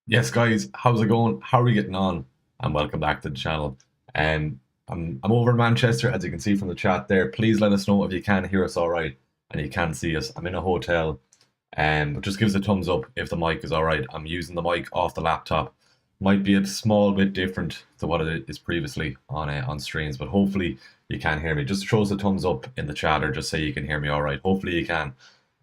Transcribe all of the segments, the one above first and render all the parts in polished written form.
Yes, guys, how's it going? How are we getting on? And welcome back to the channel. I'm over in Manchester, as you can see from the chat there. Please let us know if you can hear us all right and you can see us. I'm in a hotel, but just give us a thumbs up if the mic is all right. I'm using the mic off the laptop. Might be a small bit different to what it is previously on streams, but hopefully you can hear me. Just throw us a thumbs up in the chat or just say you can hear me all right. Hopefully you can.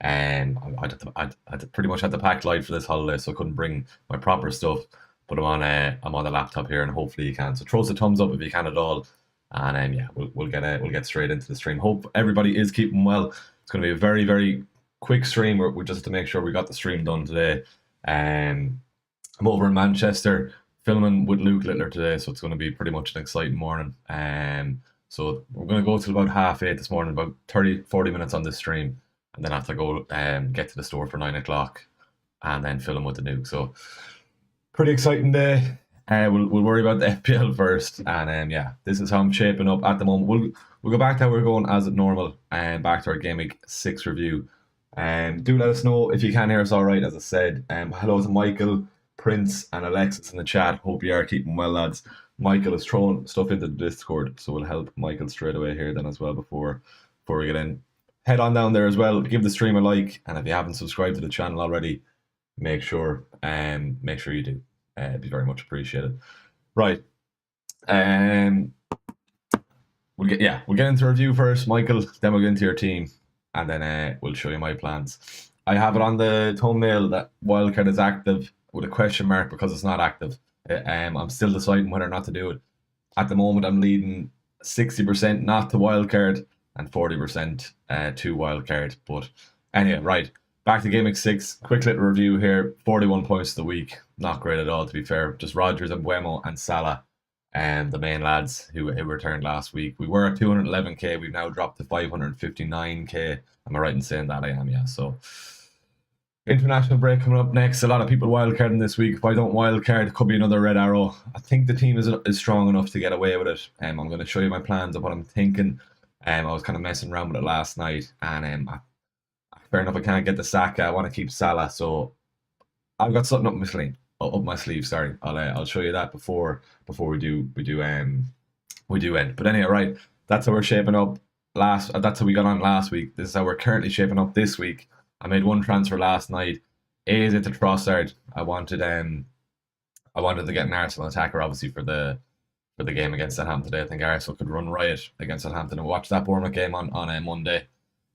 I'd pretty much had the packed light for this holiday, so I couldn't bring my proper stuff. But I'm on the laptop here, and hopefully you can. So throw us a thumbs up if you can at all, and yeah, we'll get straight into the stream. Hope everybody is keeping well. It's going to be a very quick stream. We just to make sure we got the stream done today. I'm over in Manchester filming with Luke Littler today, so it's going to be pretty much an exciting morning. So we're going to go till about 8:30 this morning, about 30-40 minutes on this stream, and then have to go get to the store for 9 o'clock, and then film with the nuke. So pretty exciting day. We'll worry about the FPL first, and yeah, this is how I'm shaping up at the moment. We'll go back to how we're going as normal, and back to our Gameweek 6 review. Do let us know if you can hear us all right. As I said, hello to Michael, Prince, and Alexis in the chat. Hope you are keeping well, lads. Michael is throwing stuff into the Discord, so we'll help Michael straight away here then as well before we get in. Head on down there as well. Give the stream a like, and if you haven't subscribed to the channel already, make sure you do. It'd be very much appreciated. Right. We'll get into review first, Michael. Then we'll get into your team, and then we'll show you my plans. I have it on the thumbnail that Wildcard is active with a question mark because it's not active. I'm still deciding whether or not to do it. At the moment, I'm leading 60% not to Wildcard and 40% to Wildcard. But anyway, right. Back to Game Week 6. Quick little review here. 41 points of the week. Not great at all, to be fair. Just Rodgers and Buemo and Salah, and the main lads who returned last week. We were at 211k. We've now dropped to 559k. Am I right in saying that? I am, yeah. So international break coming up next. A lot of people wildcarding this week. If I don't wildcard, it could be another red arrow. I think the team is strong enough to get away with it. I'm going to show you my plans of what I'm thinking. I was kind of messing around with it last night, and fair enough, I can't get the Saka. I want to keep Salah, so I've got something up my sleeve. Up my sleeve, sorry. I'll show you that before we do end. But anyway, right, that's how we're shaping up. That's how we got on last week. This is how we're currently shaping up this week. I made one transfer last night. Is it to Trossard? I wanted to get an Arsenal attacker, obviously for the game against Southampton today. I think Arsenal could run riot against Southampton. And watch that Bournemouth game on Monday.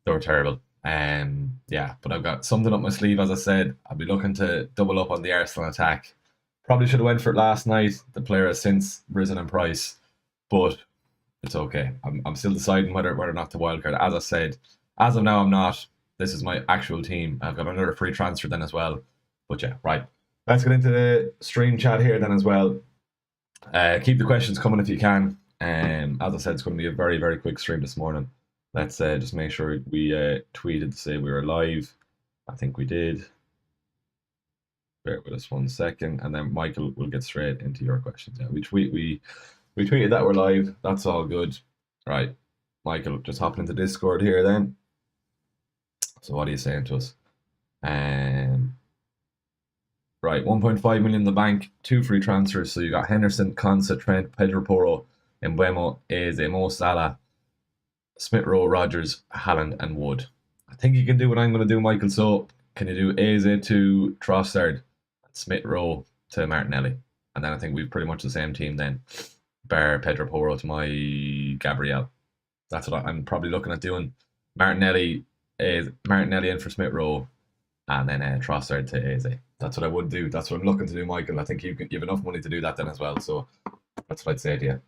They were terrible. Yeah, but I've got something up my sleeve. As I said, I'll be looking to double up on the Arsenal attack. Probably should have went for it last night. The player has since risen in price, but it's okay. I'm still deciding whether or not to wildcard. As I said, as of now, I'm not. This is my actual team. I've got another free transfer then as well. But yeah, right. Let's get into the stream chat here then as well. Keep the questions coming if you can. As I said, it's going to be a very quick stream this morning. Let's just make sure we tweeted to say we were live. I think we did. Bear with us 1 second, and then Michael will get straight into your questions. Yeah, we tweeted that we're live. That's all good. Right, Michael, just hopping into Discord here then. So what are you saying to us? Right, 1.5 million in the bank, 2 free transfers. So you got Henderson, Konsa, Trent, Pedro Porro, Mbeumo, Eze, Mo Salah, Smith Rowe, Rodgers, Haaland, and Wood. I think you can do what I'm going to do, Michael. So can you do Eze to Trossard, Smith Rowe to Martinelli? And then I think we've pretty much the same team then, bar Pedro Porro to my Gabriel. That's what I'm probably looking at doing. Martinelli in for Smith Rowe, and then Trossard to Eze. That's what I would do. That's what I'm looking to do, Michael. I think you have enough money to do that then as well. So that's what I'd say to you.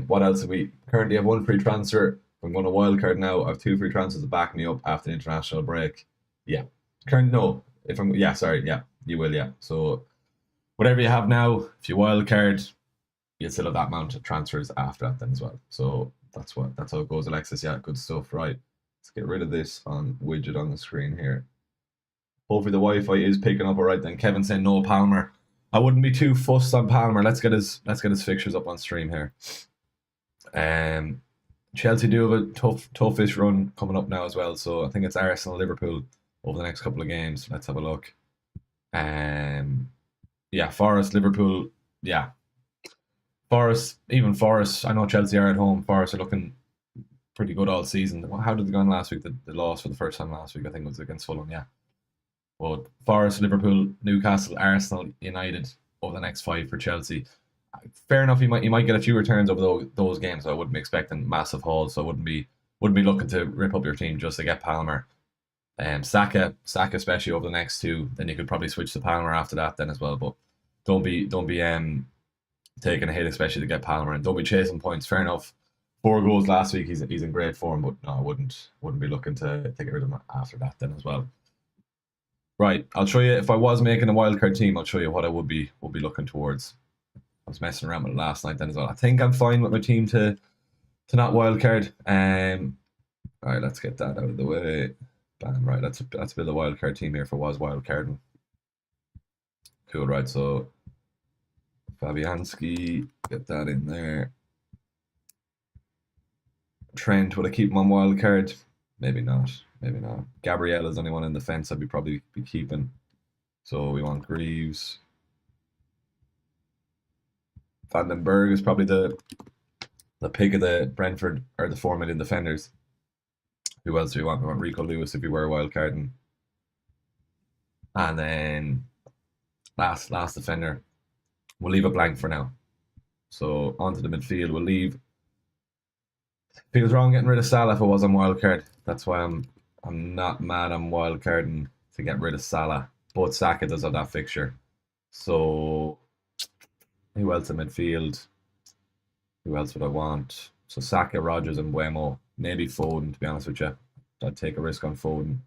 What else have we currently have? One free transfer. I'm going to wildcard now. I have 2 free transfers to back me up after the international break. Yeah. You will, yeah. So whatever you have now, if you wildcard, you'll still have that amount of transfers after that then as well. So that's how it goes, Alexis. Yeah, good stuff. Right. Let's get rid of this widget on the screen here. Hopefully the Wi-Fi is picking up all right then. Kevin saying no Palmer. I wouldn't be too fussed on Palmer. Let's get his fixtures up on stream here. Chelsea do have a toughish run coming up now as well. So I think it's Arsenal, Liverpool over the next couple of games. Let's have a look. Yeah, Forest, Liverpool, yeah. Forest, even Forest, I know Chelsea are at home. Forest are looking pretty good all season. How did they go on last week? The loss for the first time last week, I think, was against Fulham, yeah. But Forest, Liverpool, Newcastle, Arsenal, United over the next 5 for Chelsea. Fair enough, you might get a few returns over those games. So I wouldn't be expecting massive hauls. So I wouldn't be looking to rip up your team just to get Palmer. Saka especially over the next 2. Then you could probably switch to Palmer after that then as well. But don't be taking a hit, especially to get Palmer, and don't be chasing points. Fair enough. 4 goals last week. He's in great form, but no, I wouldn't be looking to get rid of him after that then as well. Right, I'll show you if I was making a wildcard team. I'll show you what I would be looking towards. I was messing around with it last night then as well. I think I'm fine with my team to not wildcard. All right, let's get that out of the way. Bam. Right, let's build a wildcard team here if I was wildcarding. Cool. Right, so Fabianski, get that in there. Trent, would I keep him on wildcard? Maybe not. Gabriel is only one in the fence I'd probably be keeping. So we want Greaves. Vandenberg is probably the pick of the Brentford or the 4 million defenders. Who else do we want? We want Rico Lewis if we were wildcarding. And then last defender. We'll leave it blank for now. So onto the midfield. We'll leave. Feels wrong getting rid of Salah if I was on wildcard. That's why I'm not mad on wildcarding to get rid of Salah. But Saka does have that fixture. So who else in midfield? Who else would I want? So Saka, Rodgers, and Buemo. Maybe Foden, to be honest with you. I'd take a risk on Foden.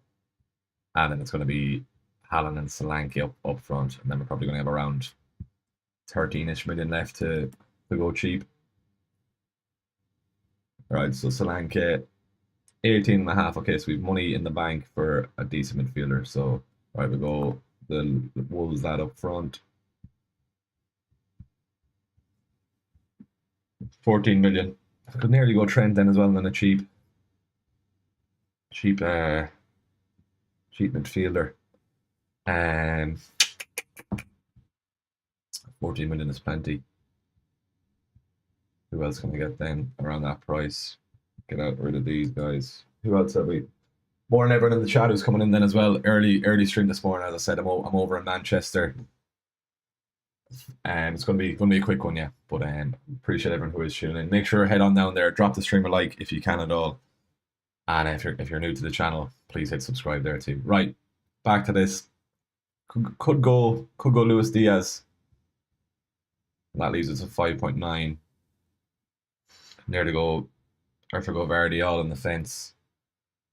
And then it's going to be Haaland and Solanke up front. And then we're probably going to have around 13-ish million left to go cheap. Right, so Solanke, 18.5. Okay, so we've money in the bank for a decent midfielder. So, right, we go the Wolves that up front. 14 million. I could nearly go Trent then as well, and then a cheap midfielder. 14 million is plenty. Who else can I get then around that price? Get rid of these guys. Who else have we? More than everyone in the chat who's coming in then as well. Early stream this morning, as I said, I'm over in Manchester. It's going to be a quick one, yeah. But appreciate everyone who is tuning in. Make sure head on down there, drop the stream a like if you can at all. And if you're new to the channel, please hit subscribe there too. Right, back to this. Could go Luis Diaz. That leaves us at 5.9. Near to go, or if I go Vardy all in the fence.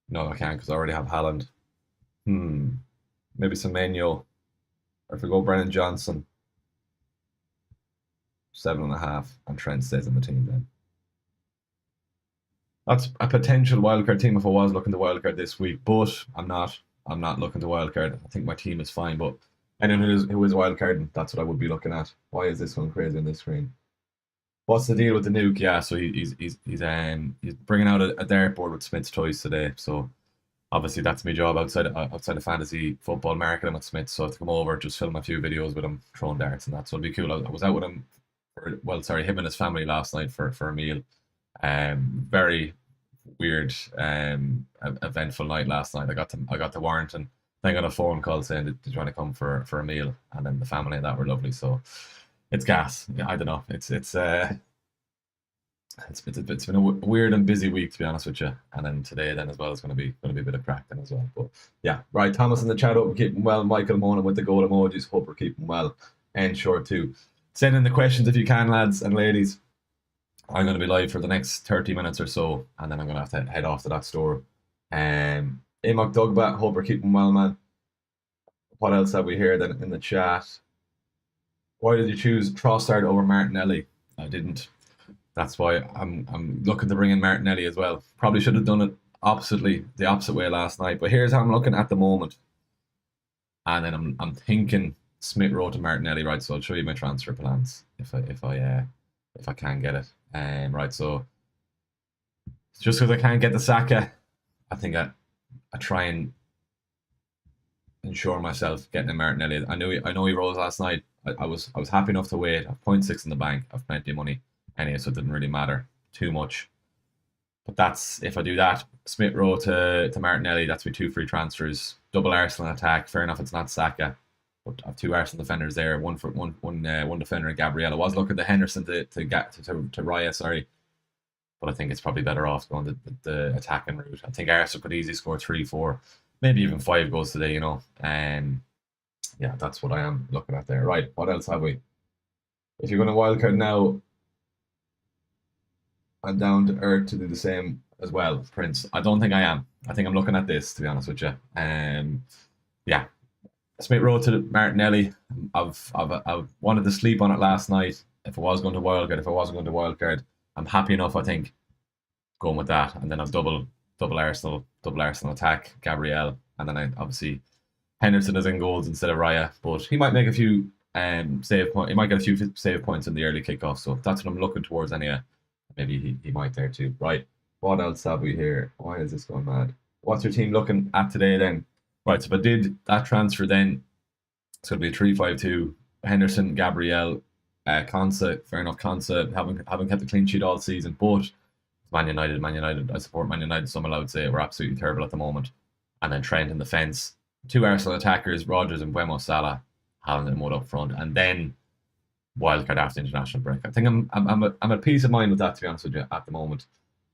No, I can't because I already have Haaland. Maybe Semenyo. Or if we go Brennan Johnson. 7.5, and Trent stays in the team then. That's a potential wildcard team if I was looking to wildcard this week, but I'm not looking to wildcard. I think my team is fine, but anyone who is wildcarding, that's what I would be looking at. Why is this one crazy on this screen? What's the deal with the nuke? Yeah, so he's bringing out a dartboard with Smith's toys today. So obviously that's my job outside of fantasy football marketing with Smith. So I have to come over, just film a few videos with him throwing darts, and that's what'll be cool. I was out with him. Him and his family last night for a meal. Very weird, eventful night last night. I got to Warrington. Then I got a phone call saying, "Did you want to come for a meal?" And then the family and that were lovely. So it's gas. Yeah, I don't know. It's been a weird and busy week, to be honest with you. And then today, then as well, it's going to be a bit of crack then as well. But yeah, right. Thomas in the chat, hope we're keeping well. Michael Mona with the goal emojis, hope we're keeping well. And short too. Send in the questions if you can, lads and ladies. I'm going to be live for the next 30 minutes or so, and then I'm going to have to head off to that store. Amok Dugbat, hope we're keeping well, man. What else have we here then in the chat? Why did you choose Trossard over Martinelli? I didn't. That's why I'm looking to bring in Martinelli as well. Probably should have done it the opposite way last night. But here's how I'm looking at the moment. And then I'm thinking Smith Rowe to Martinelli, right? So I'll show you my transfer plans if I can get it. Right, so just because I can't get the Saka, I think I try and ensure myself getting a Martinelli. I know he rose last night. I was happy enough to wait. I've 0.6 in the bank. I've plenty of money anyway, so it didn't really matter too much. But that's if I do that, Smith Rowe to Martinelli, that's with 2 free transfers. Double Arsenal attack. Fair enough, it's not Saka. But I have 2 Arsenal defenders there, one defender in Gabriel. I was looking at Henderson to Raya, sorry. But I think it's probably better off going the attacking route. I think Arsenal could easily score 3, 4, maybe even 5 goals today, you know. And yeah, that's what I am looking at there. Right, what else have we? If you're going to wildcard now, I'm down to earth to do the same as well, Prince. I don't think I am. I think I'm looking at this, to be honest with you. Yeah, Smith Rowe to Martinelli. I've wanted to sleep on it last night. If I was going to wildcard, I'm happy enough, I think, going with that. And then I've double Arsenal attack, Gabriel, and then I obviously Henderson is in goals instead of Raya, but he might make a few save point. He might get a few save points in the early kickoff, so that's what I'm looking towards anyway. Maybe he might there too. Right. What else have we here? Why is this going mad? What's your team looking at today then? Right, so if I did that transfer then, it's going to be a 3-5-2. Henderson, Gabriel, Konsa, fair enough, Konsa, haven't kept a clean sheet all season, but Man United, I support Man United, some allowed to say we're absolutely terrible at the moment. And then Trent in the fence. 2 Arsenal attackers, Rodgers and Buemo Salah, Haaland and Wood up front, and then wildcard after international break. I think I'm at peace of mind with that, to be honest with you, at the moment.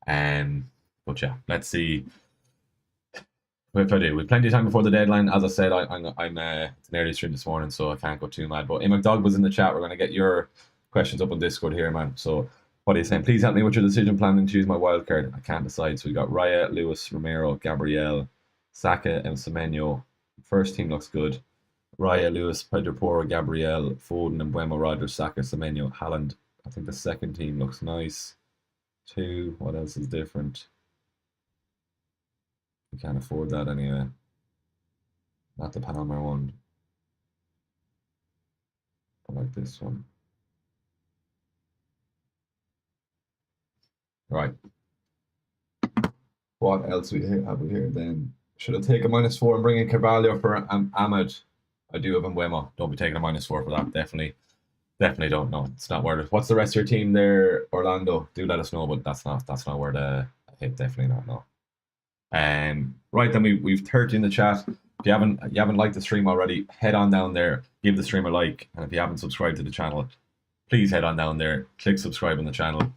But yeah, let's see if I do. With plenty of time before the deadline. As I said, I'm it's an early stream this morning, so I can't go too mad. But McDog was in the chat. We're going to get your questions up on Discord here, man. So what are you saying? Please help me with your decision plan and choose my wildcard. I can't decide. So we got Raya, Lewis, Romero, Gabriel, Saka, and Semenyo. First team looks good. Raya, Lewis, Pedro Porro, Gabriel, Foden, and Buemo, Rodgers, Saka, Semenyo, Haaland. I think the second team looks nice. 2. What else is different? We can't afford that anyway. Not the Panama one. I like this one. Right. What else have we here then? Should I take a -4 and bring in Carvalho for Ahmed? I do have Mbeumo. Don't be taking a -4 for that. Definitely don't. No, it's not worth it. What's the rest of your team there, Orlando? Do let us know, but that's not where the hit. Definitely not. No. Right then, we've 30 in the chat. If you haven't liked the stream already, head on down there, give the stream a like, and if you haven't subscribed to the channel, please head on down there, click subscribe on the channel.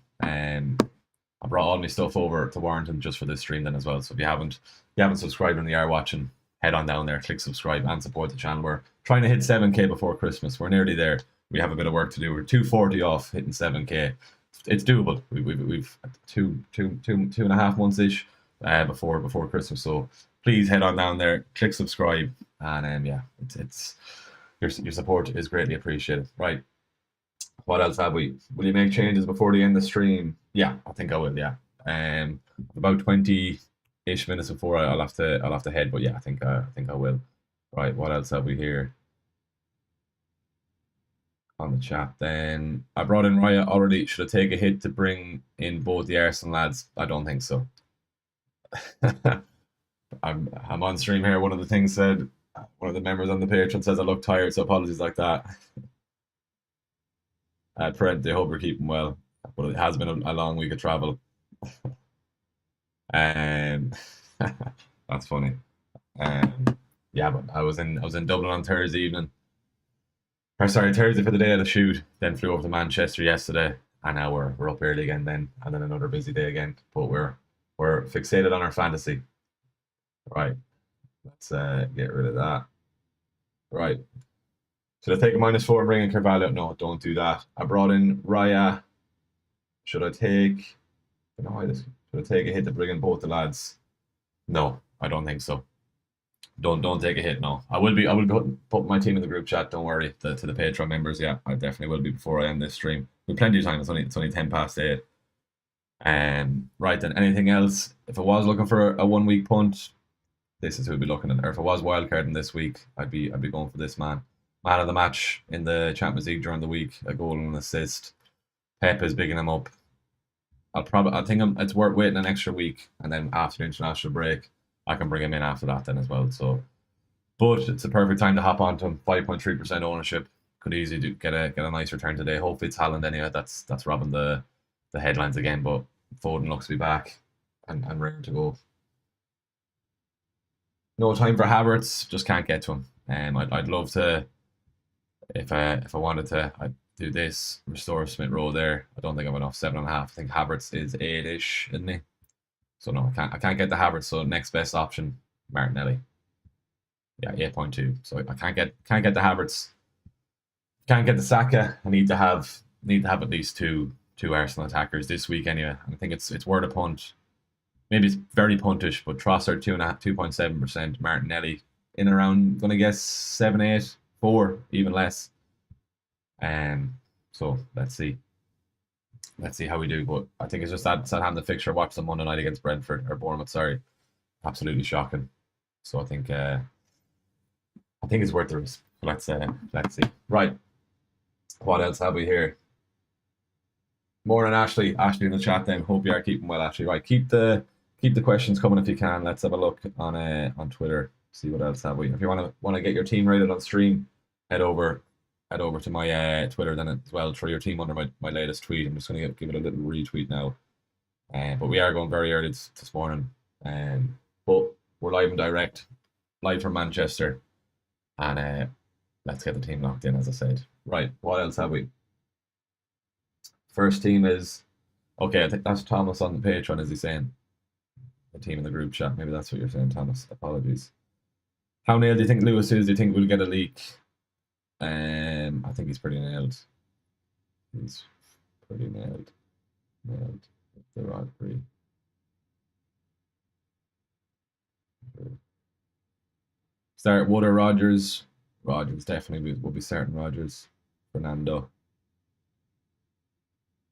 I brought all my stuff over to Warrington just for this stream then as well. So if you haven't subscribed and you are watching, head on down there, click subscribe and support the channel. We're trying to hit 7K before Christmas. We're nearly there. We have a bit of work to do. We're 240 off hitting 7K. It's doable. We've 2.5 months ish before Christmas. So please head on down there, click subscribe, and yeah, it's your support is greatly appreciated. Right. What else have we? Will you make changes before the end of the stream? Yeah, I think I will. Yeah, about 20-ish minutes before I'll have to head. But yeah, I think I will. Right. What else have we here on the chat? Then I brought in Raya already. Should I take a hit to bring in both the Arsenal lads? I don't think so. I'm on stream here. One of the things said, one of the members on the Patreon says I look tired, so apologies like that. Fred, they hope you're keeping well, but it has been a long week of travel. That's funny. Yeah, but I was in Dublin on Thursday evening. Thursday for the day of the shoot. Then flew over to Manchester yesterday, and now we're up early again. Then another busy day again. But we're fixated on our fantasy. Right, let's get rid of that. Right. Should I take a -4 and bring in Carvalho? No, don't do that. I brought in Raya. Should I take? I don't know why this. Should I take a hit to bring in both the lads? No, I don't think so. Don't take a hit. No, I will be putting my team in the group chat. Don't worry. To the Patreon members, yeah, I definitely will be before I end this stream. We've plenty of time. It's only 10:08. Right then. Anything else? If I was looking for a 1 week punt, this is who I'd be looking at. Or if I was wildcarding this week, I'd be going for this man. Man of the match in the Champions League during the week, a goal and an assist. Pep is bigging him up. I think it's worth waiting an extra week, and then after the international break, I can bring him in after that then as well. So But it's a perfect time to hop onto him. 5.3% ownership. Could easily get a nice return today. Hopefully it's Haaland anyway. That's robbing the headlines again. But Foden looks to be back and ready to go. No time for Havertz. Just can't get to him. I'd love to if I wanted to. I'd do this restore Smith Rowe there. I don't think I'm enough 7.5. I think Havertz is 8ish, isn't he? So no, I can't get the Havertz. So next best option, Martinelli. Yeah, 8.2. So I can't get the Havertz. Can't get the Saka. I need to have at least two Arsenal attackers this week anyway. And I think it's worth a punt. Maybe it's very puntish, but Trossard 2.7%, Martinelli in around, gonna guess 7, 8, 4, even less. So let's see. Let's see how we do. But I think it's just that Southampton fixture. Watch them Monday night against Brentford or Bournemouth. Sorry, absolutely shocking. So I think it's worth the risk. Let's see. Right, what else have we here? Morning, Ashley. Ashley in the chat. Then hope you are keeping well, Ashley. Right, keep the questions coming if you can. Let's have a look on Twitter. See what else have we. If you want to get your team rated on stream, head over to my Twitter then as well. Throw your team under my latest tweet. I'm just going to give it a little retweet now. But we are going very early this morning. But we're live and direct, live from Manchester, and let's get the team locked in. As I said, right. What else have we? First team is okay. I think that's Thomas on the Patreon. Is he saying the team in the group chat? Maybe that's what you're saying, Thomas. Apologies. How nailed do you think Lewis is? Do you think we'll get a leak? I think he's pretty nailed. He's pretty nailed. Nailed. The rod free. Start Wood or Rogers. Rogers definitely will be starting Rogers. Fernando.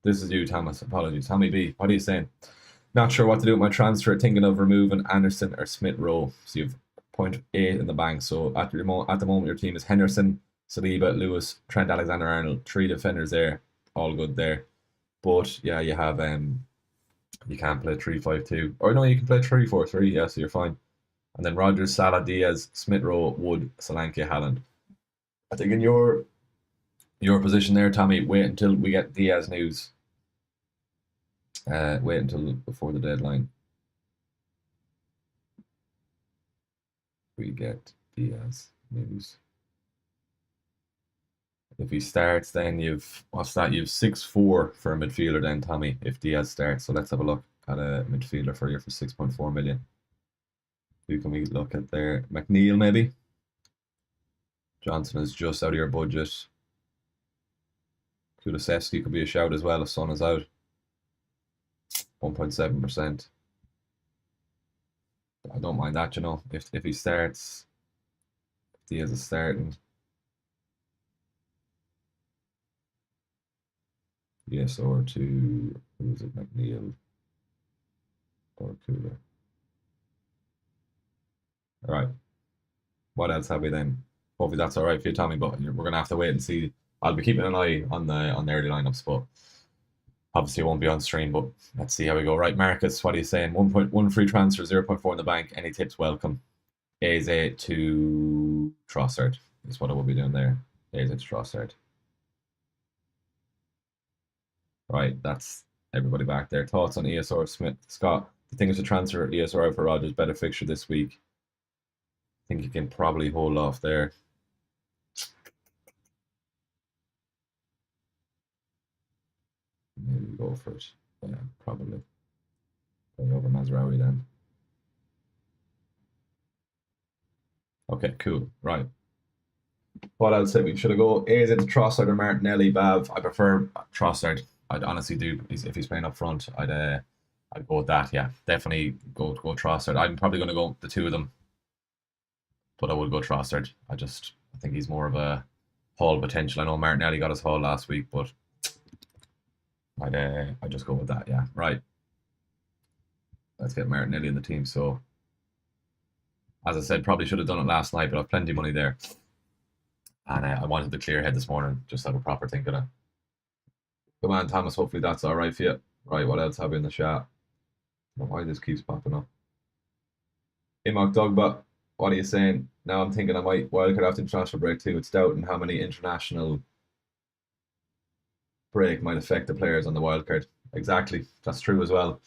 This is you, Thomas. Apologies. Tommy B. What are you saying? Not sure what to do with my transfer. Thinking of removing Anderson or Smith Rowe. So you've 0.8 in the bank. So at the moment, your team is Henderson, Saliba, Lewis, Trent Alexander-Arnold. 3 defenders there. All good there. But yeah, you have you can't play 3-5-2. Or no, you can play 3-4-3. Yeah, so you're fine. And then Rogers, Salah, Diaz, Smith Rowe, Wood, Solanke, Haaland. I think in your position there, Tommy, wait until we get Diaz news. Wait until before the deadline. We get Diaz news. If he starts, then you've 6-4 for a midfielder then, Tommy, if Diaz starts. So let's have a look at a midfielder for you for 6.4 million. Who can we look at there? McNeil maybe? Johnson is just out of your budget. Kulusevski could be a shout as well if Son is out. 1.7%. I don't mind that, if he starts. If Diaz is starting. Yes, or to who's it, McNeil or Kula. All right. What else have we then? Hopefully that's all right for you, Tommy. But we're gonna have to wait and see. I'll be keeping an eye on the early lineups, but obviously it won't be on stream. But let's see how we go. Right, Marcus, what are you saying? 1.1 free transfer, 0.4 in the bank. Any tips? Welcome. Eze to Trossard is what I will be doing there. Eze to Trossard. Right, that's everybody back there. Thoughts on ESR Smith? Scott, the thing is to transfer ESR out for Rogers. Better fixture this week. I think you can probably hold off there. Maybe go for it. Yeah, probably. Play over Mazraoui then. Okay, cool. Right. What else said we should have go? Is it Trossard or Martinelli? Bav, I prefer Trossard. I'd honestly do if he's playing up front. I'd go with that. Yeah, definitely go Trossard. I'm probably going to go the two of them, but I would go Trossard. I think he's more of a haul potential. I know Martinelli got his haul last week, but I'd just go with that. Yeah, right. Let's get Martinelli in the team. So, as I said, probably should have done it last night, but I've plenty of money there, and I wanted to clear head this morning. Just have a proper think of it. Come on, Thomas. Hopefully that's all right for you. Right, what else have we in the chat? I don't know why this keeps popping up. Imok Dogba. What are you saying? Now I'm thinking I might wildcard after international break too. It's doubting how many international break might affect the players on the wildcard. Exactly, that's true as well.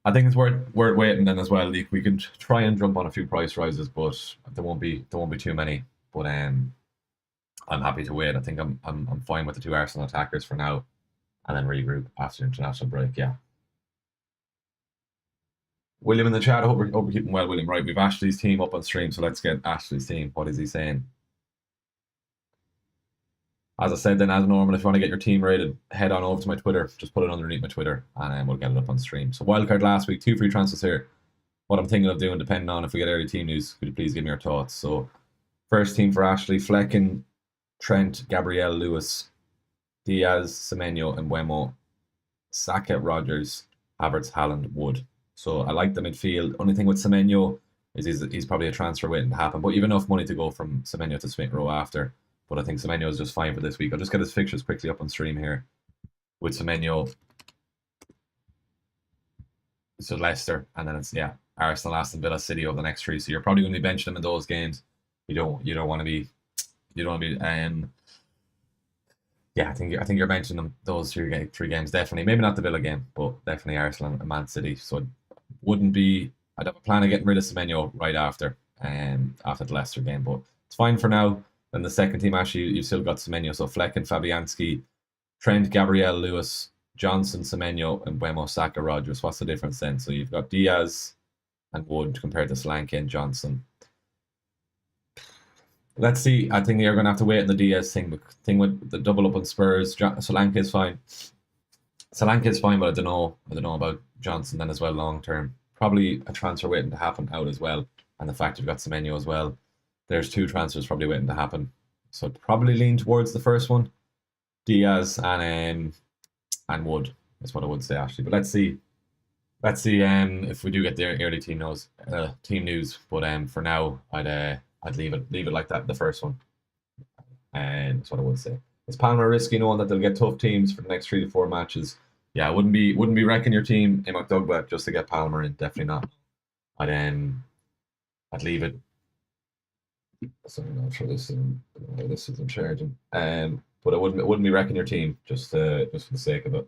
I think it's worth waiting then as well. We can try and jump on a few price rises, but there won't be too many. But I'm happy to wait. I think I'm fine with the two Arsenal attackers for now, and then regroup after international break. Yeah. William in the chat. I hope we're keeping well, William. Right, we've Ashley's team up on stream, so let's get Ashley's team. What is he saying? As I said, then as normal, if you want to get your team rated, head on over to my Twitter. Just put it underneath my Twitter, and we'll get it up on stream. So wildcard last week, 2 free transfers here. What I'm thinking of doing, depending on if we get early team news, could you please give me your thoughts? So first team for Ashley: Flecken, Trent, Gabriel, Lewis, Diaz, Semenyo, and Mbeumo, Saka, Rogers, Havertz, Haaland, Wood. So I like the midfield. Only thing with Semenyo is he's probably a transfer waiting to happen, but you've enough money to go from Semenyo to Smith Rowe after. But I think Semenyo is just fine for this week. I'll just get his fixtures quickly up on stream here. With Semenyo, so Leicester, and then it's Arsenal, Aston Villa, City over the next 3. So you're probably going to be benching him in those games. You don't want to be I think you're benching them those 3 games definitely. Maybe not the Villa game, but definitely Arsenal and Man City. So I'd have a plan of getting rid of Semenyo right after the Leicester game, but it's fine for now. Then the second team, actually, you've still got Semenyo. So Flecken, Fabianski, Trent, Gabriel, Lewis, Johnson, Semenyo, and Mbeumo, Saka, Rogers. What's the difference then? So you've got Diaz and Wood compared to Solanke and Johnson. Let's see. I think you're going to have to wait on the Diaz thing. The thing with the double up on Spurs, Solanke is fine. Solanke is fine, but I don't know about Johnson then as well long term. Probably a transfer waiting to happen out as well, and the fact you've got Semenyo as well. There's 2 transfers probably waiting to happen. So I'd probably lean towards the first one, Diaz and Wood. That's what I would say actually. But let's see if we do get the early team news. But for now, I'd leave it like that. The first one, and that's what I would say. Is Palmer risky knowing that they'll get tough teams for the next 3 to 4 matches? Yeah, I wouldn't be wrecking your team in McDougall just to get Palmer in. Definitely not. I'd leave it. Sorry, not sure this isn't charging. But I wouldn't be wrecking your team just for the sake of it.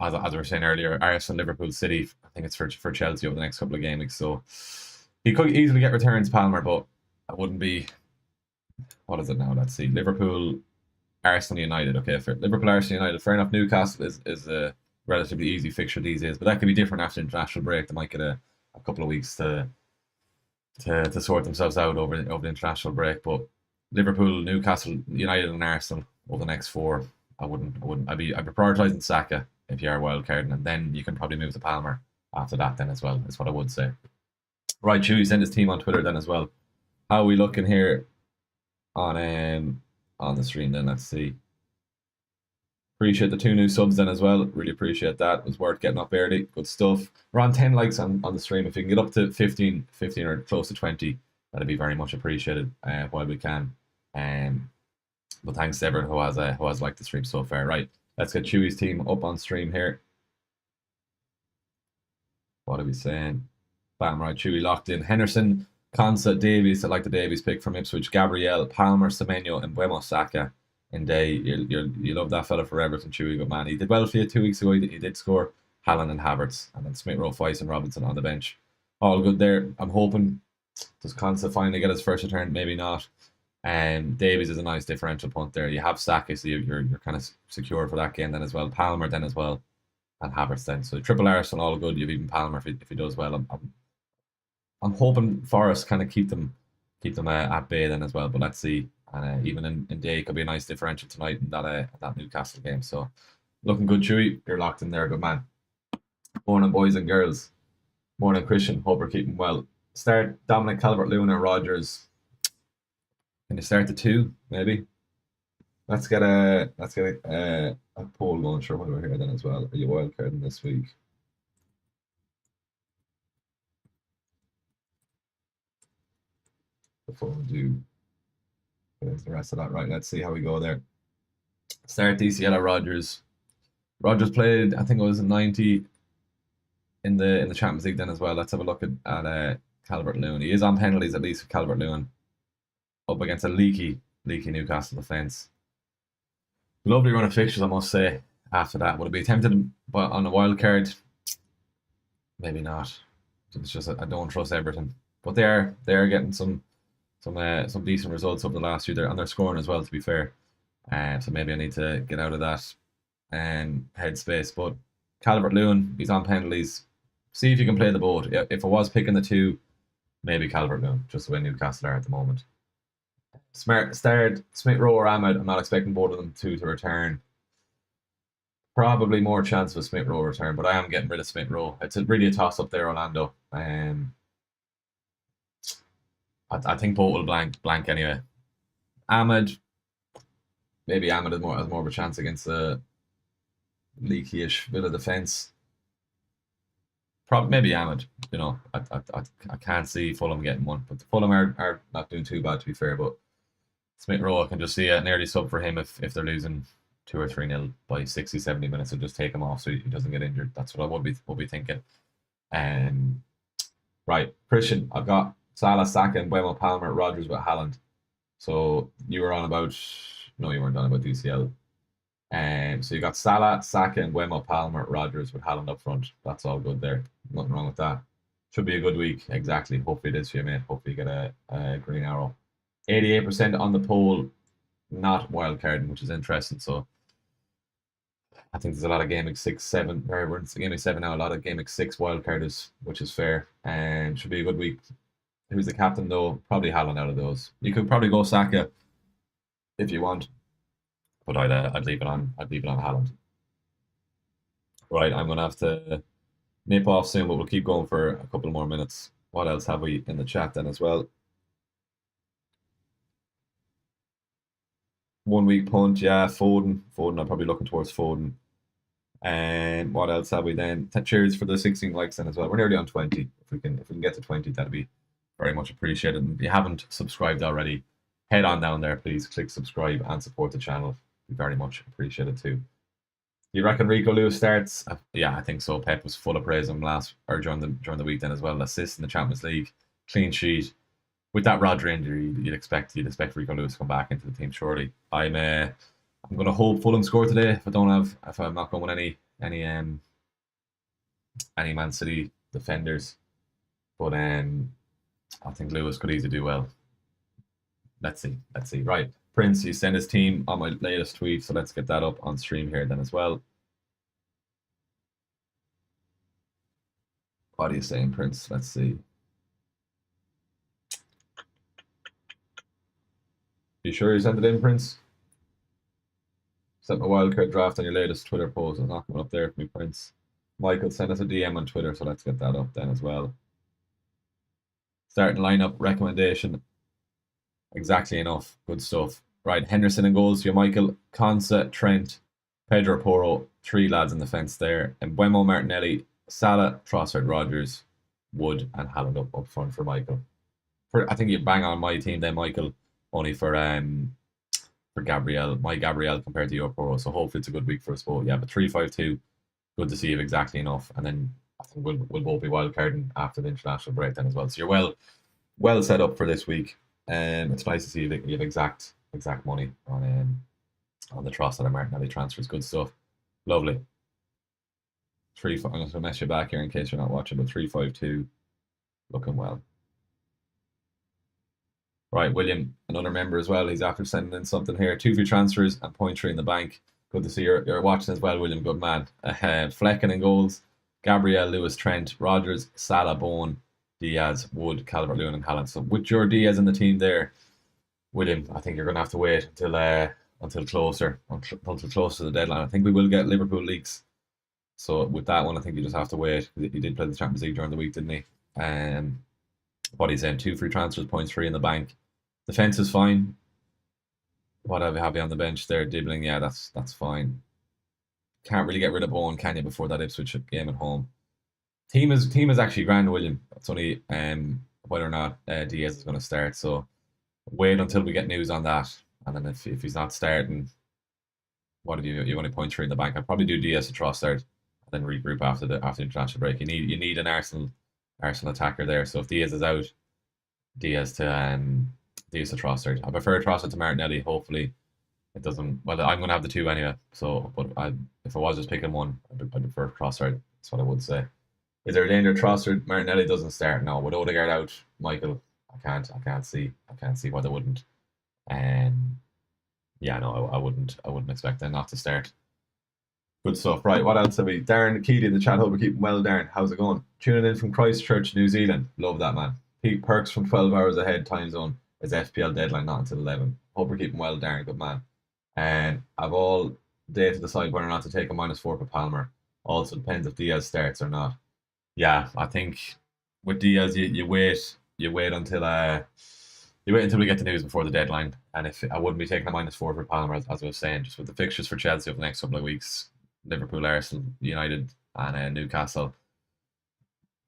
As we were saying earlier, Arsenal, Liverpool, City. I think it's for Chelsea over the next couple of game weeks. So he could easily get returns, Palmer, but I wouldn't be. What is it now? Let's see. Liverpool, Arsenal, United. Okay, for Liverpool, Arsenal, United. Fair enough. Newcastle is a relatively easy fixture these days, but that could be different after international break. They might get a couple of weeks to sort themselves out over the international break. But Liverpool, Newcastle, United, and Arsenal over the next 4. I'd be prioritising Saka if you are wildcarding, and then you can probably move to Palmer after that then as well, is what I would say. Right, Chewy, send his team on Twitter then as well. How are we looking here on the stream then? Let's see. Appreciate the 2 new subs then as well. Really appreciate that. It was worth getting up early. Good stuff. We're on 10 likes on the stream. If you can get up to 15 or close to 20, that'd be very much appreciated while we can. But thanks to everyone who has liked the stream so far. Right, let's get Chewy's team up on stream here. What are we saying? Bam, right, Chewy locked in. Henderson, Konsa, Davies. I like the Davies pick from Ipswich. Gabriel, Palmer, Semenyo, and Mbeumo, Saka. In day, you love that fella for Everton, Chewy. Good man. He did well for you 2 weeks ago. He did score. Haaland and Havertz, and then Smith Rowe, Foyce, and Robinson on the bench. All good there. I'm hoping does Konsa finally get his first return? Maybe not. Davies is a nice differential punt there. You have Saka, so you're kind of secure for that game then as well. Palmer then as well, and Havertz then. So triple Arsenal, all good. You've even Palmer if he does well. I'm hoping Forest kind of keep them at bay then as well. But let's see. And even in day, it could be a nice differential tonight in that Newcastle game. So looking good, Chewy. You're locked in there, good man. Morning, boys and girls. Morning, Christian. Hope we're keeping well. Start Dominic Calvert-Lewin and Rogers. Can you start the 2 maybe? Let's get a poll going. Sure, while we're here then as well. Are you wildcarding this week? Before we do the rest of that, right? Let's see how we go there. Start DCL Rogers. Rogers played, I think it was 90 in the Champions League then as well. Let's have a look at Calvert-Lewin. He is on penalties at least with Calvert-Lewin. Up against a leaky Newcastle defence. Lovely run of fixtures, I must say. After that, would it be tempted on a wild card? Maybe not. It's just I don't trust Everton, but they are getting some decent results over the last year. And they're scoring as well, to be fair. So maybe I need to get out of that headspace. But Calvert-Lewin, he's on penalties. See if you can play the boat. If I was picking the two, maybe Calvert-Lewin, just the way Newcastle are at the moment. Smith Rowe or Ahmed. I'm not expecting both of them to return. Probably more chance of a Smith Rowe return, but I am getting rid of Smith Rowe. It's really a toss up there, Orlando. I think both will blank anyway. Ahmed, maybe Ahmed has more of a chance against the leaky-ish Villa defence. Probably maybe Ahmed. You know, I can't see Fulham getting one, but Fulham are not doing too bad, to be fair. But Smith Rowe, I can just see a nearly sub for him if they're losing 2 or 3-0 by 60, 70 minutes, and just take him off so he doesn't get injured. That's what I would be thinking. Right, Christian, I've got Salah, Saka, and Mbeumo, Palmer, Rodgers with Haaland. So you were on about no, you weren't on about DCL. So you got Salah, Saka, and Mbeumo, Palmer, Rodgers with Haaland up front. That's all good there. Nothing wrong with that. Should be a good week. Exactly. Hopefully it is for you, mate. Hopefully you get a green arrow. 88% on the poll, not wildcarding, which is interesting. So I think there's a lot of Gameweek 6, 7. We're in Gameweek 7 now. A lot of Gameweek 6 wildcarders, which is fair. And should be a good week. Who's the captain though? Probably Haaland out of those. You could probably go Saka if you want, but I'd leave it on. I'd leave it on Haaland. Right, I'm gonna have to nip off soon, but we'll keep going for a couple more minutes. What else have we in the chat then as well? 1 week punt, yeah, Foden. I'm probably looking towards Foden. And what else have we then? Cheers for the 16 likes then as well. We're nearly on 20. If we can get to 20, that'd be very much appreciated. And if you haven't subscribed already, head on down there, please. Click subscribe and support the channel. Be very much appreciated too. You reckon Rico Lewis starts? Yeah, I think so. Pep was full of praise on during the week then as well. Assist in the Champions League, clean sheet. With that Rodri injury, you'd expect Rico Lewis to come back into the team shortly. I'm going to hope Fulham score today. If I'm not going with any Man City defenders, but I think Lewis could easily do well. Let's see. Right, Prince, he sent his team on my latest tweet, so let's get that up on stream here then as well. What are you saying, Prince? Let's see. You sure you sent it in, Prince? Sent my wildcard draft on your latest Twitter post. It's not coming up there for me, Prince. Michael, send us a DM on Twitter, so let's get that up then as well. Starting lineup recommendation. Exactly enough. Good stuff. Right, Henderson and goals for you, Michael. Konsa, Trent, Pedro Porro, 3 lads in the fence there. And Mbeumo, Martinelli, Salah, Trossard, Rodgers, Wood, and Haaland up front for Michael. I think you bang on my team then, Michael. Only for Gabriel, my Gabriel compared to your Porro. So hopefully it's a good week for us both. Yeah, but 3-5-2, good to see you exactly enough. And then I think we'll both be wildcarding after the international break then as well. So you're well set up for this week. It's nice to see you have exact money on the Trossard and Martinelli transfers. Good stuff. Lovely. I'm going to mess you back here in case you're not watching, but 3-5-2, looking well. Right, William, another member as well. He's after sending in something here. 2 free transfers and 0.3 in the bank. Good to see you're watching as well, William. Good man. Flecken in goals. Gabriel, Lewis, Trent, Rodgers, Salah, Bowen, Diaz, Wood, Calvert-Lewin, and Haaland. So with your Diaz in the team there, William, I think you're going to have to wait until closer to the deadline. I think we will get Liverpool leaks. So with that one, I think you just have to wait. He did play the Champions League during the week, didn't he? What he's saying, 2 free transfers, 0.3 in the bank. Defense is fine. What have you on the bench there? Dibbling, yeah, that's fine. Can't really get rid of Bowen, can you, before that Ipswich game at home? Team is actually grand, William. It's only whether or not Diaz is going to start. So wait until we get news on that. And then if he's not starting, what have you only 0.3 in the bank? I'd probably do Diaz to Trossard and then regroup after the international break. You need an Arsenal Arsenal attacker there. So if Diaz is out, Diaz to Trossard. I prefer Trossard to Martinelli. Hopefully it doesn't. Well, I'm going to have the two anyway. So, but if I was just picking one, I'd prefer Trossard. That's what I would say. Is there a danger Trossard Martinelli doesn't start? No. With Odegaard out, Michael, I can't see why they wouldn't. Yeah, no, I wouldn't expect them not to start. Good stuff. Right, what else have we? Darren Keely in the chat. Hope we're keeping well, Darren. How's it going? Tuning in from Christchurch, New Zealand. Love that, man. Pete Perks from 12 hours ahead time zone. Is FPL deadline not until 11. Hope we're keeping well, Darren. Good man. And I've all day to decide whether or not to take a -4 for Palmer. Also depends if Diaz starts or not. Yeah, I think with Diaz, you wait until we get the news before the deadline. And if I wouldn't be taking a -4 for Palmer, as I was saying, just with the fixtures for Chelsea over the next couple of weeks, Liverpool, Arsenal, United, and Newcastle.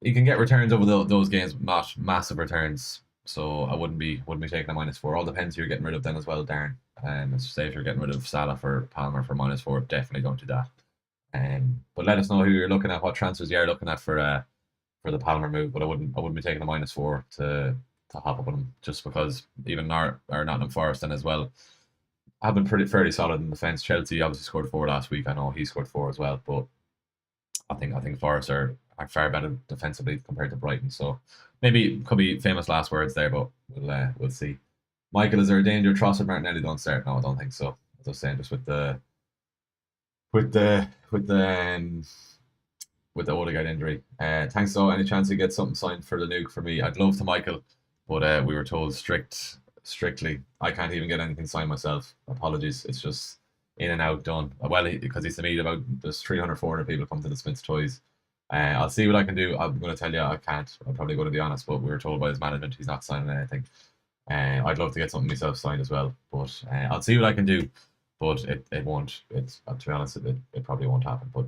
You can get returns over those games, but not massive returns. So I wouldn't be taking a -4. All depends who you're getting rid of then as well, Darren. Let's say if you're getting rid of Salah for Palmer for -4, definitely don't do that. But let us know who you're looking at, what transfers you are looking at for the Palmer move. But I wouldn't be taking a -4 to hop up on him, just because even Nottingham Forest then as well have been fairly solid in defence. Chelsea obviously scored 4 last week. I know he scored 4 as well, but I think Forest are far better defensively compared to Brighton. So maybe it could be famous last words there, but we'll see. Michael, is there a danger Trossard Martinelli don't start? No, I don't think so. As I was saying, just with the Odegaard injury. Thanks though. Any chance you get something signed for the nuke for me? I'd love to, Michael, but we were told strictly. I can't even get anything signed myself. Apologies. It's just in and out done. Well, because he's to meet about there's 300, 400 people come to the Smith's Toys. I'll see what I can do. I'm going to tell you I can't. I'm probably going to be honest, but we were told by his management he's not signing anything. I'd love to get something myself signed as well, but I'll see what I can do. But it won't. It's to be honest, it probably won't happen. But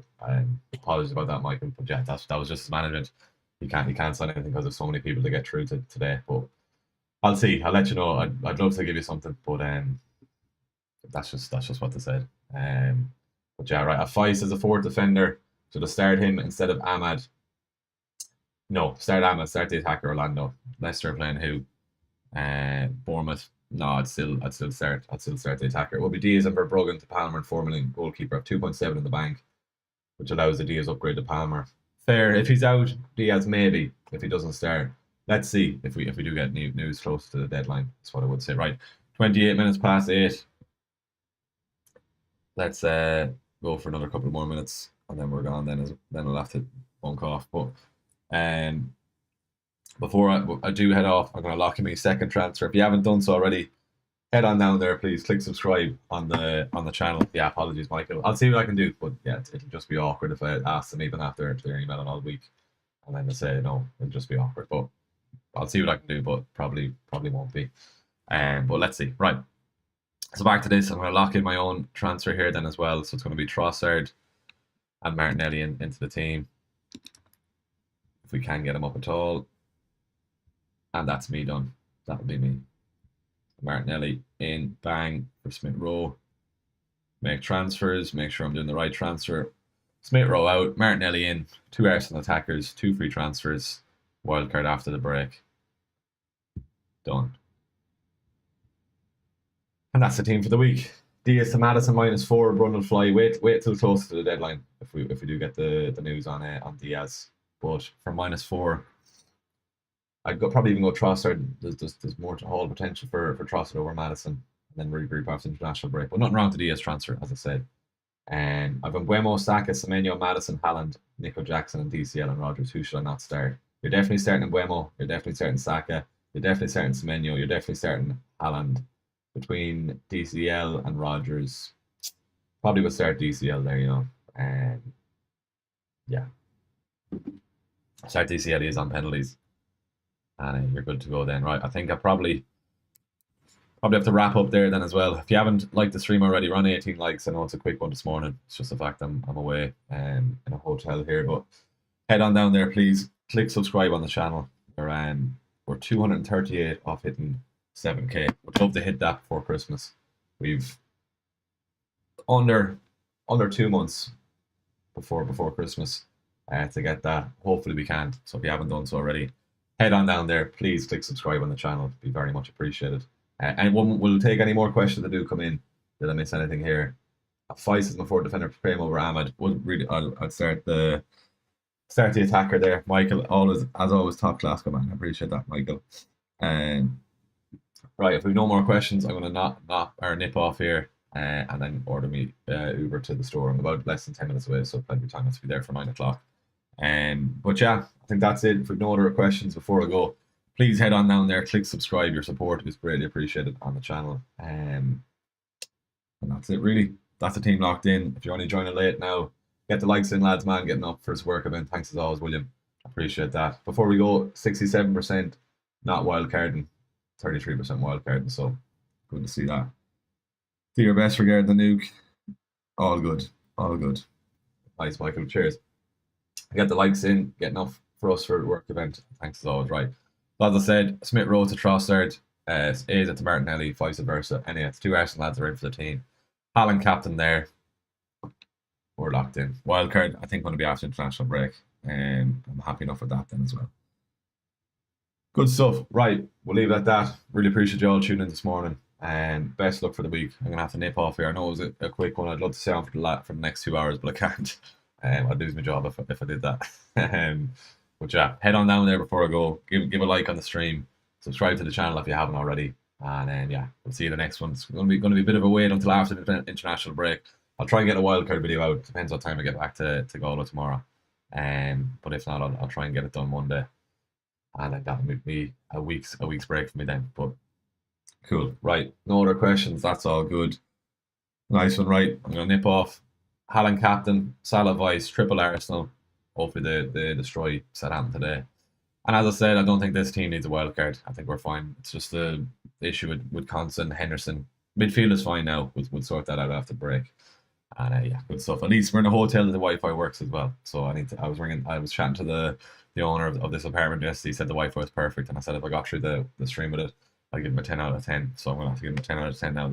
apologies about that, Michael. But yeah, that was just his management. He can't sign anything because there's so many people to get through to today. But I'll see. I'll let you know. I'd love to give you something, but that's just what they said. But yeah, right. Feist as a fourth defender. So to start him instead of Ahmad. No, start Ahmad. Start the attacker Orlando. Leicester playing who? Bournemouth. No, I'd still start the attacker. It will be Diaz and Verbruggen to Palmer and 4 million goalkeeper of 2.7 in the bank, which allows the Diaz upgrade to Palmer. Fair. If he's out, Diaz maybe. If he doesn't start, let's see if we do get news close to the deadline. That's what I would say. Right, 28 minutes past 8. Let's go for another couple more minutes, and then we're gone. Then we'll have to bunk off. But before I do head off, I'm going to lock in my second transfer. If you haven't done so already, head on down there, please. Click subscribe on the channel. Yeah, apologies, Michael. I'll see what I can do, but yeah, it'll just be awkward if I ask them even after their email all week, and then they say no. It'll just be awkward. But I'll see what I can do, but probably won't be. But let's see. Right. So back to this. I'm going to lock in my own transfer here then as well. So it's going to be Trossard and Martinelli into the team, if we can get him up at all. And that's me done. That'll be me. Martinelli in, bang, for Smith Rowe. Make transfers, make sure I'm doing the right transfer. Smith Rowe out, Martinelli in, 2 Arsenal attackers, 2 free transfers, wildcard after the break. Done. And that's the team for the week. Diaz to Madison -4, Brundle fly. Wait till close to the deadline if we do get the news on Diaz. But for -4. I'd probably even go Trossard. There's more to hold potential for Trossard over Madison, and then regroup after international break. But nothing wrong with the Diaz transfer, as I said. I've got Buemo, Saka, Semenyo, Madison, Haaland, Nico Jackson, and DCL and Rodgers. Who should I not start? You're definitely starting Buemo. You're definitely starting Saka. You're definitely starting Semenyo. You're definitely starting Haaland. Between DCL and Rodgers, probably would start DCL there, you know. Yeah. Start DCL, he is on penalties. And you're good to go then. Right, I think I probably have to wrap up there then as well. If you haven't liked the stream already, run 18 likes. I know it's a quick one this morning. It's just the fact I'm away in a hotel here. But head on down there, please. Click subscribe on the channel. We're 238 off hitting 7K. Would love to hit that before Christmas. We've under 2 months before Christmas. to get that. Hopefully we can. So if you haven't done so already, head on down there. Please click subscribe on the channel. It'd be very much appreciated. And we'll take any more questions that do come in. Did I miss anything here? Feist is my forward defender for Primo over Ahmed. I'd start the attacker there. Michael, as always, top class command. I appreciate that, Michael. Right, if we've no more questions, I'm going to nip off here and then order me Uber to the store. I'm about less than 10 minutes away, so plenty of time to be there for 9 o'clock. But yeah, I think that's it. If we've no other questions before I go, please head on down there, click subscribe. Your support is greatly appreciated on the channel. And that's it, really. That's the team locked in. If you're only joining late now, get the likes in, lads, man, getting up for his work event. Thanks as always, William. Appreciate that. Before we go, 67% not wildcarding, 33% wildcarding. So good to see that. Do your best regarding the nuke. All good. All good. Nice, Michael. Cheers. Get the likes in, getting up for us for the work event. Thanks as always. Right. As I said, Smith Rowe to Trossard, A's at the Martinelli, vice versa. Anyway, it's 2 Arsenal lads are in for the team. Haaland captain there. We're locked in. Wildcard, I think, going to be after international break. I'm happy enough with that then as well. Good stuff. Right, we'll leave it at that. Really appreciate you all tuning in this morning. And best luck for the week. I'm going to have to nip off here. I know it was a quick one. I'd love to stay on for the next 2 hours, but I can't. I'd lose my job if I did that. But yeah, head on down there before I go. Give a like on the stream. Subscribe to the channel if you haven't already. And then yeah, we'll see you in the next one. It's going to be a bit of a wait until after the international break. I'll try and get a wildcard video out. Depends what time I get back to Golo tomorrow. But if not, I'll try and get it done Monday. And then that'll make me a week's break for me then. But cool. Right. No other questions. That's all good. Nice one. Right. I'm going to nip off. Haaland captain, Salah vice, triple Arsenal. Hopefully they destroy Southampton today. And as I said, I don't think this team needs a wild card. I think we're fine. It's just the issue with Constant, Henderson. Midfield is fine now. We'll sort that out after the break. And yeah, good stuff. At least we're in a hotel that the Wi-Fi works as well. So I was chatting to the owner of this apartment yesterday. He said the Wi-Fi was perfect, and I said if I got through the stream with it, I'd give him a 10 out of 10. So I'm gonna have to give him a 10 out of 10 now.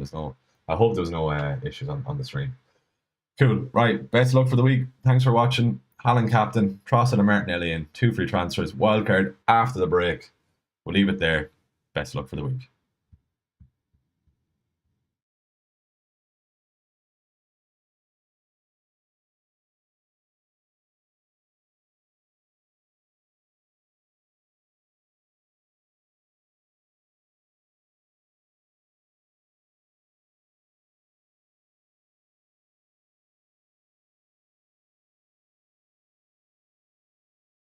I hope there's no issues on the stream. Cool. Right. Best of luck for the week. Thanks for watching. Haaland captain, Trossard and Martinelli in. 2 free transfers. Wildcard after the break. We'll leave it there. Best of luck for the week.